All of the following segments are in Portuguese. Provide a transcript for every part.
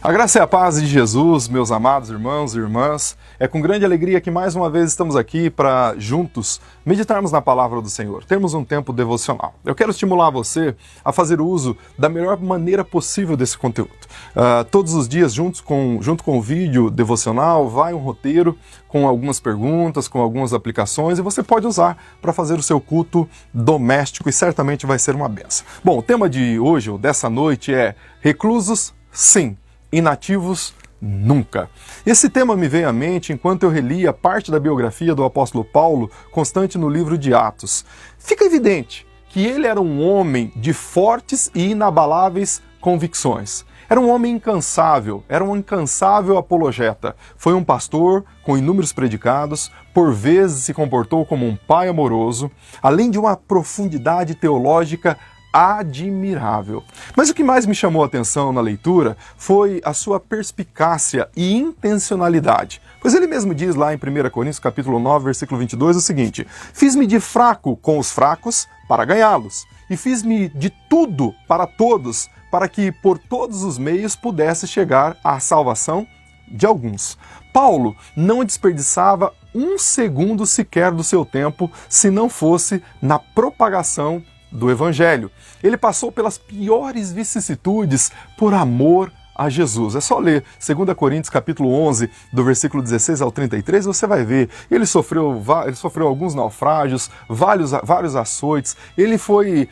A graça e a paz de Jesus, meus amados irmãos e irmãs, é com grande alegria que mais uma vez estamos aqui para juntos meditarmos na palavra do Senhor, termos um tempo devocional. Eu quero estimular você a fazer uso da melhor maneira possível desse conteúdo. Todos os dias, junto com o vídeo devocional, vai um roteiro com algumas perguntas, com algumas aplicações, e você pode usar para fazer o seu culto doméstico e certamente vai ser uma benção. Bom, o tema de hoje, ou dessa noite, é reclusos, sim. Inativos, nunca. Esse tema me veio à mente enquanto eu relia parte da biografia do apóstolo Paulo, constante no livro de Atos. Fica evidente que ele era um homem de fortes e inabaláveis convicções. Era um homem incansável, era um incansável apologeta. Foi um pastor com inúmeros predicados, por vezes se comportou como um pai amoroso, além de uma profundidade teológica admirável. Mas o que mais me chamou a atenção na leitura foi a sua perspicácia e intencionalidade. Pois ele mesmo diz lá em 1 Coríntios capítulo 9, versículo 22 o seguinte: fiz-me de fraco com os fracos para ganhá-los, e fiz-me de tudo para todos, para que por todos os meios pudesse chegar à salvação de alguns. Paulo não desperdiçava um segundo sequer do seu tempo se não fosse na propagação do Evangelho. Ele passou pelas piores vicissitudes por amor a Jesus. É só ler 2 Coríntios capítulo 11, do versículo 16 ao 33, você vai ver. Ele sofreu alguns naufrágios, vários açoites, ele foi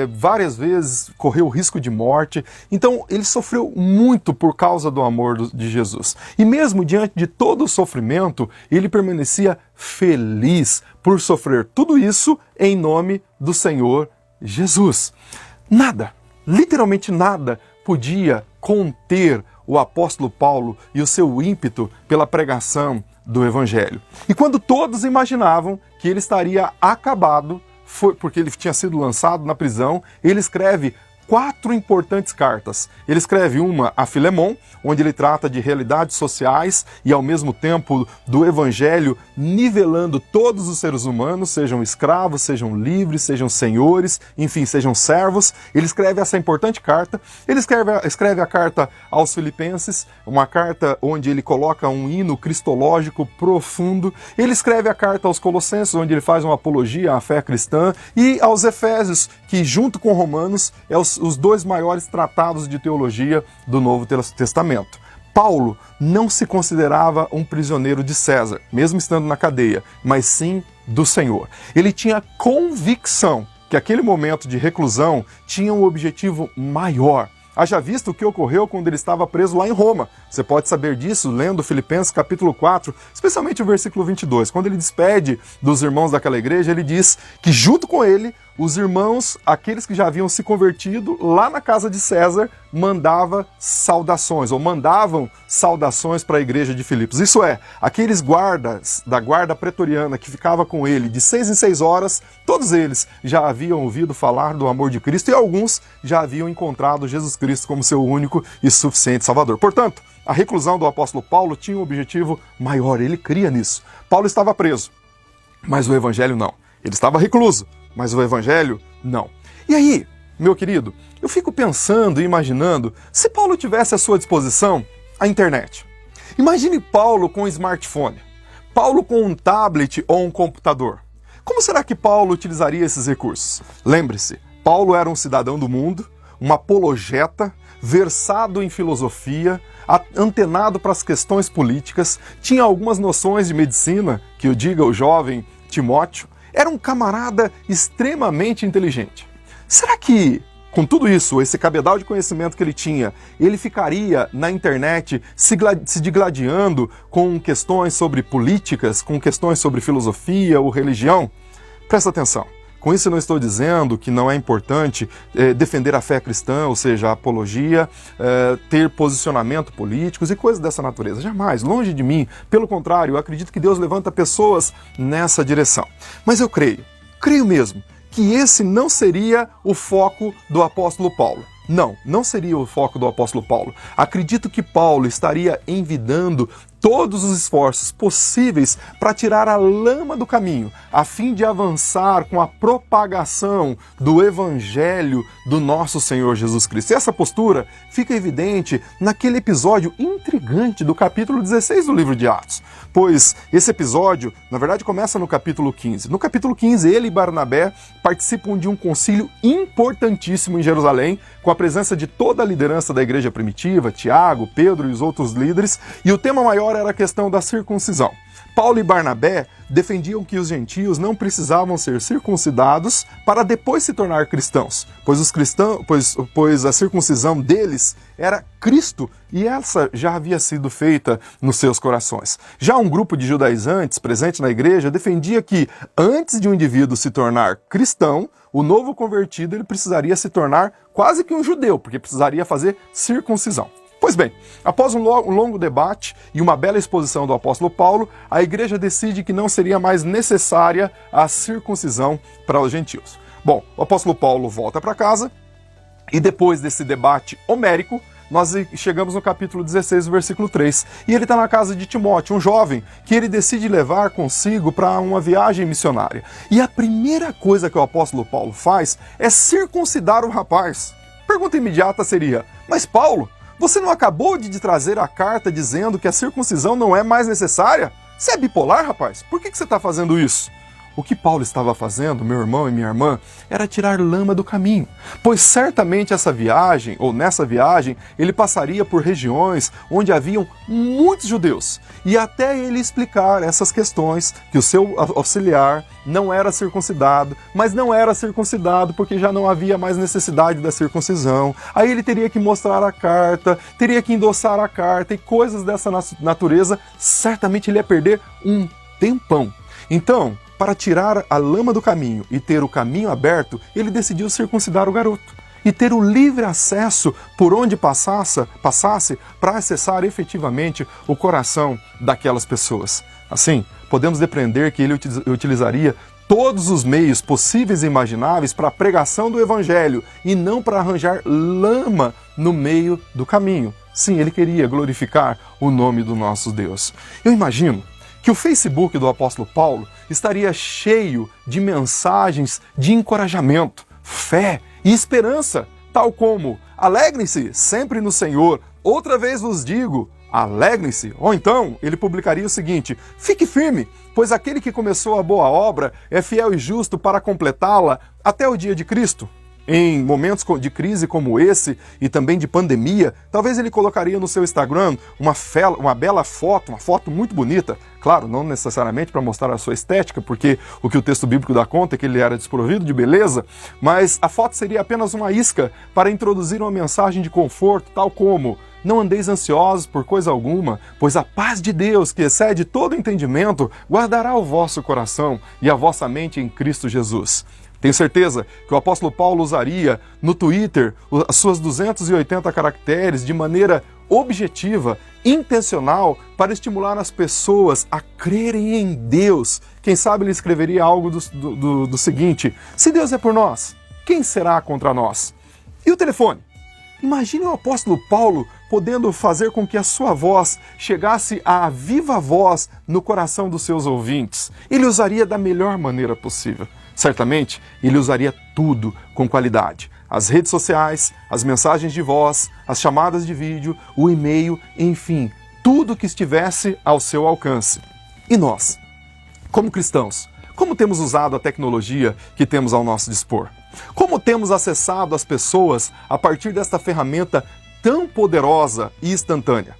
várias vezes, correu risco de morte. Então ele sofreu muito por causa do amor de Jesus. E mesmo diante de todo o sofrimento, ele permanecia feliz por sofrer tudo isso em nome do Senhor Jesus. Nada, literalmente nada, podia conter o apóstolo Paulo e o seu ímpeto pela pregação do Evangelho. E quando todos imaginavam que ele estaria acabado, porque ele tinha sido lançado na prisão, ele escreve 4 importantes cartas. Ele escreve uma a Filemon, onde ele trata de realidades sociais e ao mesmo tempo do Evangelho, nivelando todos os seres humanos, sejam escravos, sejam livres, sejam senhores, enfim, sejam servos. Ele escreve essa importante carta. Ele escreve a carta aos Filipenses, uma carta onde ele coloca um hino cristológico profundo. Ele escreve a carta aos Colossenses, onde ele faz uma apologia à fé cristã, e aos Efésios, que junto com Romanos é os 2 maiores tratados de teologia do Novo Testamento. Paulo não se considerava um prisioneiro de César, mesmo estando na cadeia, mas sim do Senhor. Ele tinha convicção que aquele momento de reclusão tinha um objetivo maior. Haja visto o que ocorreu quando ele estava preso lá em Roma. Você pode saber disso lendo Filipenses capítulo 4, especialmente o versículo 22. Quando ele despede dos irmãos daquela igreja, ele diz que junto com ele, os irmãos, aqueles que já haviam se convertido lá na casa de César, mandavam saudações para a igreja de Filipos. Isso é, aqueles guardas da guarda pretoriana que ficava com ele de 6 em 6 horas, todos eles já haviam ouvido falar do amor de Cristo e alguns já haviam encontrado Jesus Cristo como seu único e suficiente Salvador. Portanto, a reclusão do apóstolo Paulo tinha um objetivo maior, ele cria nisso. Paulo estava preso, mas o evangelho não. Ele estava recluso, mas o Evangelho, não. E aí, meu querido, eu fico pensando e imaginando, se Paulo tivesse à sua disposição a internet. Imagine Paulo com um smartphone, Paulo com um tablet ou um computador. Como será que Paulo utilizaria esses recursos? Lembre-se, Paulo era um cidadão do mundo, um apologeta, versado em filosofia, antenado para as questões políticas, tinha algumas noções de medicina, que eu diga o jovem Timóteo. Era um camarada extremamente inteligente. Será que, com tudo isso, esse cabedal de conhecimento que ele tinha, ele ficaria na internet se digladiando com questões sobre políticas, com questões sobre filosofia ou religião? Presta atenção. Com isso eu não estou dizendo que não é importante defender a fé cristã, ou seja, a apologia, ter posicionamento políticos e coisas dessa natureza. Jamais, longe de mim. Pelo contrário, eu acredito que Deus levanta pessoas nessa direção. Mas eu creio mesmo, que esse não seria o foco do apóstolo Paulo. Não seria o foco do apóstolo Paulo. Acredito que Paulo estaria envidando todos os esforços possíveis para tirar a lama do caminho, a fim de avançar com a propagação do Evangelho do nosso Senhor Jesus Cristo. E essa postura fica evidente naquele episódio intrigante do capítulo 16 do livro de Atos, pois esse episódio, na verdade, começa no capítulo 15. No capítulo 15, ele e Barnabé participam de um concílio importantíssimo em Jerusalém, com a presença de toda a liderança da igreja primitiva, Tiago, Pedro e os outros líderes, e o tema maior era a questão da circuncisão. Paulo e Barnabé defendiam que os gentios não precisavam ser circuncidados para depois se tornar cristãos, pois a circuncisão deles era Cristo e essa já havia sido feita nos seus corações. Já um grupo de judaizantes presente na igreja defendia que antes de um indivíduo se tornar cristão, o novo convertido ele precisaria se tornar quase que um judeu, porque precisaria fazer circuncisão. Pois bem, após um longo debate e uma bela exposição do apóstolo Paulo, a igreja decide que não seria mais necessária a circuncisão para os gentios. Bom, o apóstolo Paulo volta para casa e depois desse debate homérico, nós chegamos no capítulo 16, versículo 3, e ele está na casa de Timóteo, um jovem, que ele decide levar consigo para uma viagem missionária. E a primeira coisa que o apóstolo Paulo faz é circuncidar o rapaz. Pergunta imediata seria, mas Paulo, você não acabou de trazer a carta dizendo que a circuncisão não é mais necessária? Você é bipolar, rapaz? Por que você está fazendo isso? O que Paulo estava fazendo, meu irmão e minha irmã, era tirar lama do caminho, pois certamente nessa viagem, ele passaria por regiões onde haviam muitos judeus, e até ele explicar essas questões, que o seu auxiliar não era circuncidado, mas não era circuncidado porque já não havia mais necessidade da circuncisão, aí ele teria que mostrar a carta, teria que endossar a carta e coisas dessa natureza, certamente ele ia perder um tempão. Então, para tirar a lama do caminho e ter o caminho aberto, ele decidiu circuncidar o garoto e ter o livre acesso por onde passasse para acessar efetivamente o coração daquelas pessoas. Assim, podemos depreender que ele utilizaria todos os meios possíveis e imagináveis para a pregação do Evangelho e não para arranjar lama no meio do caminho. Sim, ele queria glorificar o nome do nosso Deus. Eu imagino que o Facebook do apóstolo Paulo estaria cheio de mensagens de encorajamento, fé e esperança, tal como alegrem-se sempre no Senhor, outra vez vos digo, alegrem-se. Ou então ele publicaria o seguinte, fique firme, pois aquele que começou a boa obra é fiel e justo para completá-la até o dia de Cristo. Em momentos de crise como esse e também de pandemia, talvez ele colocaria no seu Instagram uma bela foto, uma foto muito bonita. Claro, não necessariamente para mostrar a sua estética, porque o que o texto bíblico dá conta é que ele era desprovido de beleza, mas a foto seria apenas uma isca para introduzir uma mensagem de conforto, tal como: não andeis ansiosos por coisa alguma, pois a paz de Deus, que excede todo entendimento, guardará o vosso coração e a vossa mente em Cristo Jesus. Tenho certeza que o apóstolo Paulo usaria no Twitter as suas 280 caracteres de maneira objetiva, intencional, para estimular as pessoas a crerem em Deus. Quem sabe ele escreveria algo do seguinte: se Deus é por nós, quem será contra nós? E o telefone? Imagine o apóstolo Paulo podendo fazer com que a sua voz chegasse a viva voz no coração dos seus ouvintes. Ele usaria da melhor maneira possível. Certamente, ele usaria tudo com qualidade. As redes sociais, as mensagens de voz, as chamadas de vídeo, o e-mail, enfim, tudo que estivesse ao seu alcance. E nós, como cristãos, como temos usado a tecnologia que temos ao nosso dispor? Como temos acessado as pessoas a partir desta ferramenta tão poderosa e instantânea?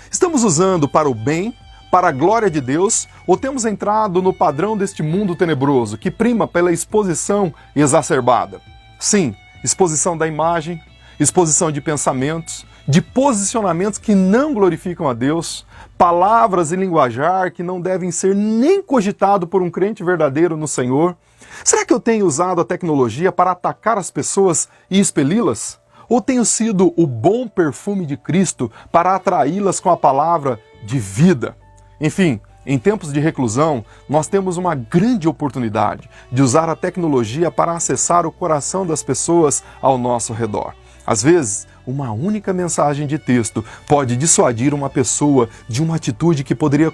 Estamos usando para o bem, para a glória de Deus, ou temos entrado no padrão deste mundo tenebroso, que prima pela exposição exacerbada? Sim, exposição da imagem, exposição de pensamentos, de posicionamentos que não glorificam a Deus, palavras e linguajar que não devem ser nem cogitado por um crente verdadeiro no Senhor. Será que eu tenho usado a tecnologia para atacar as pessoas e expeli-las? Ou tenho sido o bom perfume de Cristo para atraí-las com a palavra de vida? Enfim, em tempos de reclusão, nós temos uma grande oportunidade de usar a tecnologia para acessar o coração das pessoas ao nosso redor. Às vezes, uma única mensagem de texto pode dissuadir uma pessoa de uma atitude que poderia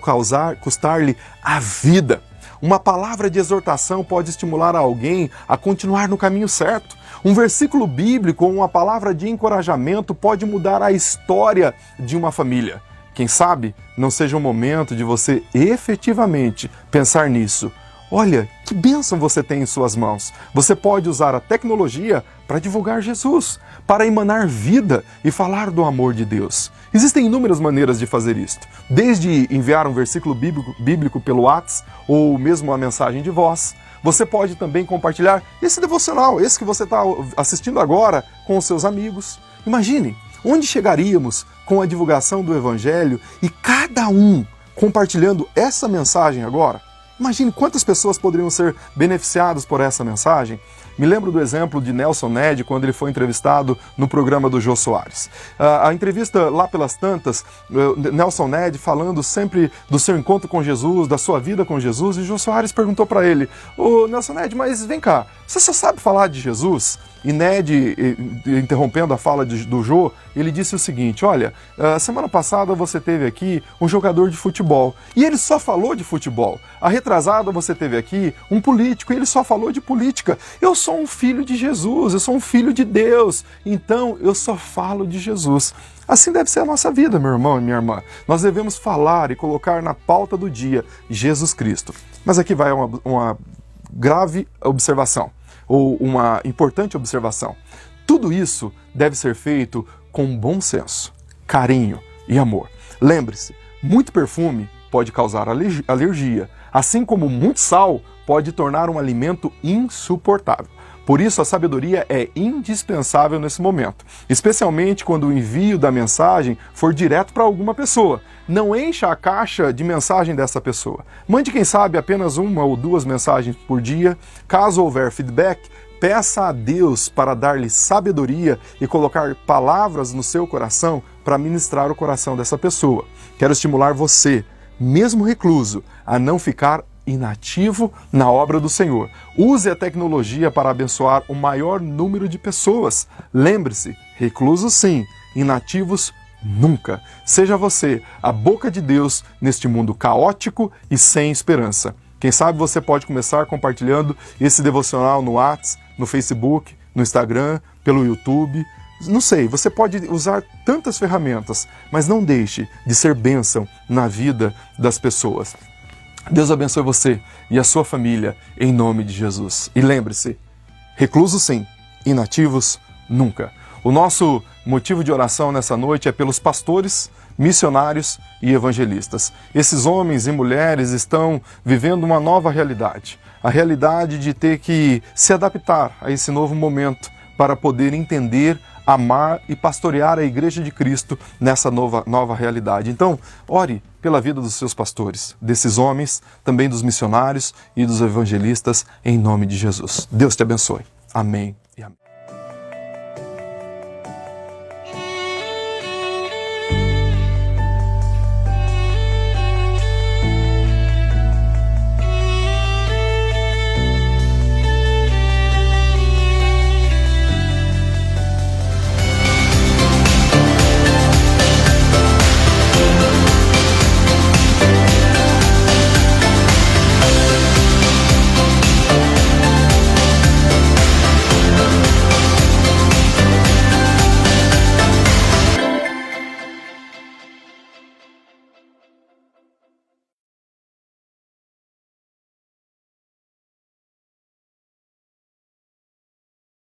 custar-lhe a vida. Uma palavra de exortação pode estimular alguém a continuar no caminho certo. Um versículo bíblico ou uma palavra de encorajamento pode mudar a história de uma família. Quem sabe não seja o momento de você efetivamente pensar nisso. Olha, que bênção você tem em suas mãos. Você pode usar a tecnologia para divulgar Jesus, para emanar vida e falar do amor de Deus. Existem inúmeras maneiras de fazer isto, desde enviar um versículo bíblico pelo WhatsApp ou mesmo uma mensagem de voz. Você pode também compartilhar esse devocional, esse que você está assistindo agora, com os seus amigos. Imagine, onde chegaríamos com a divulgação do Evangelho e cada um compartilhando essa mensagem agora? Imagine quantas pessoas poderiam ser beneficiadas por essa mensagem. Me lembro do exemplo de Nelson Ned, quando ele foi entrevistado no programa do Jô Soares. A entrevista lá pelas tantas, Nelson Ned falando sempre do seu encontro com Jesus, da sua vida com Jesus, e Jô Soares perguntou para ele: "Ô Nelson Ned, mas vem cá, você só sabe falar de Jesus?" E Ned, interrompendo a fala do Jô, ele disse o seguinte: "Olha, semana passada você teve aqui um jogador de futebol, e ele só falou de futebol. A retrasada você teve aqui um político, e ele só falou de política. Eu sou um filho de Jesus, eu sou um filho de Deus, então eu só falo de Jesus." Assim deve ser a nossa vida, meu irmão e minha irmã. Nós devemos falar e colocar na pauta do dia Jesus Cristo. Mas aqui vai uma grave observação, ou uma importante observação. Tudo isso deve ser feito com bom senso, carinho e amor. Lembre-se, muito perfume pode causar alergia, assim como muito sal pode tornar um alimento insuportável. Por isso, a sabedoria é indispensável nesse momento, especialmente quando o envio da mensagem for direto para alguma pessoa. Não encha a caixa de mensagem dessa pessoa. Mande, quem sabe, apenas uma ou duas mensagens por dia. Caso houver feedback, peça a Deus para dar-lhe sabedoria e colocar palavras no seu coração para ministrar o coração dessa pessoa. Quero estimular você, mesmo recluso, a não ficar inativo na obra do Senhor. Use a tecnologia para abençoar o maior número de pessoas. Lembre-se, reclusos sim, inativos nunca. Seja você a boca de Deus neste mundo caótico e sem esperança. Quem sabe você pode começar compartilhando esse devocional no WhatsApp, no Facebook, no Instagram, pelo YouTube. Não sei, você pode usar tantas ferramentas, mas não deixe de ser bênção na vida das pessoas. Deus abençoe você e a sua família, em nome de Jesus. E lembre-se, reclusos sim, inativos nunca. O nosso motivo de oração nessa noite é pelos pastores, missionários e evangelistas. Esses homens e mulheres estão vivendo uma nova realidade. A realidade de ter que se adaptar a esse novo momento para poder entender, amar e pastorear a Igreja de Cristo nessa nova realidade. Então, ore pela vida dos seus pastores, desses homens, também dos missionários e dos evangelistas, em nome de Jesus. Deus te abençoe. Amém.